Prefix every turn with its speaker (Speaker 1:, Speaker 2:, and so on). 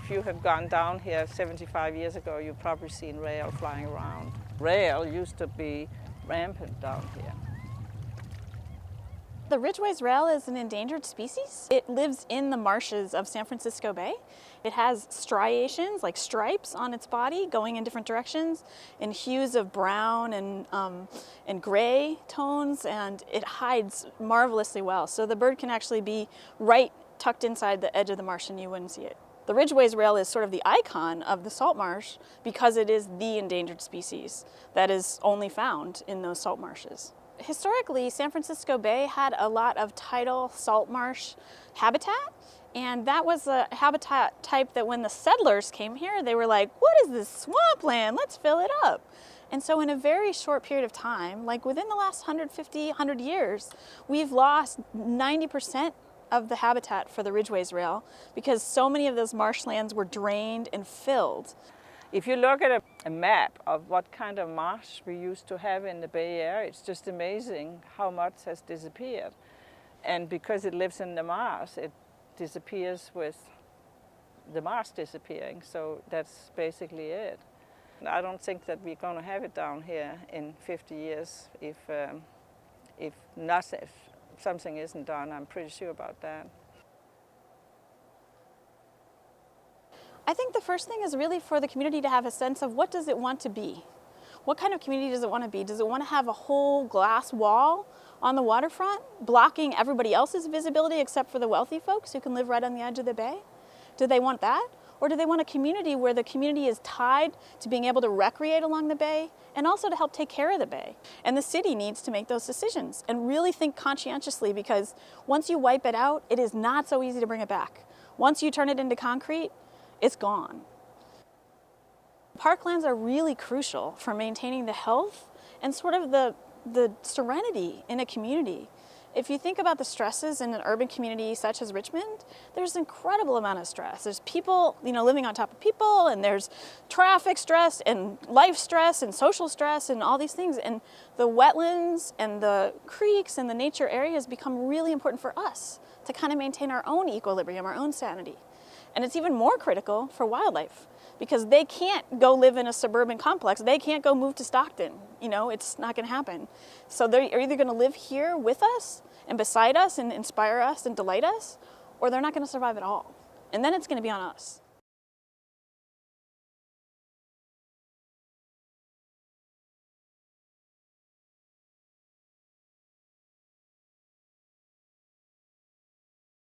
Speaker 1: if you have gone down here 75 years ago, you've probably seen rail flying around. Rail used to be rampant down here.
Speaker 2: The Ridgway's rail is an endangered species. It lives in the marshes of San Francisco Bay. It has striations, like stripes on its body going in different directions in hues of brown and gray tones, and it hides marvelously well. So the bird can actually be right tucked inside the edge of the marsh and you wouldn't see it. The Ridgway's rail is sort of the icon of the salt marsh because it is the endangered species that is only found in those salt marshes. Historically, San Francisco Bay had a lot of tidal salt marsh habitat, and that was a habitat type that when the settlers came here, they were like, what is this swampland? Let's fill it up. And so in a very short period of time, like within the last 100 years, we've lost 90% of the habitat for the Ridgway's rail because so many of those marshlands were drained and filled.
Speaker 1: If you look at a map of what kind of marsh we used to have in the Bay Area, it's just amazing how much has disappeared. And because it lives in the marsh, it disappears with the marsh disappearing. So that's basically it. I don't think that we're going to have it down here in 50 years if something isn't done. I'm pretty sure about that.
Speaker 2: I think the first thing is really for the community to have a sense of what does it want to be? What kind of community does it want to be? Does it want to have a whole glass wall on the waterfront blocking everybody else's visibility except for the wealthy folks who can live right on the edge of the bay? Do they want that? Or do they want a community where the community is tied to being able to recreate along the bay and also to help take care of the bay? And the city needs to make those decisions and really think conscientiously, because once you wipe it out, it is not so easy to bring it back. Once you turn it into concrete, it's gone. Parklands are really crucial for maintaining the health and sort of the serenity in a community. If you think about the stresses in an urban community such as Richmond, there's an incredible amount of stress. There's people, living on top of people, and there's traffic stress and life stress and social stress and all these things. And the wetlands and the creeks and the nature areas become really important for us to kind of maintain our own equilibrium, our own sanity. And it's even more critical for wildlife because they can't go live in a suburban complex. They can't go move to Stockton. It's not going to happen. So they're either going to live here with us and beside us and inspire us and delight us, or they're not going to survive at all. And then it's going to be on us.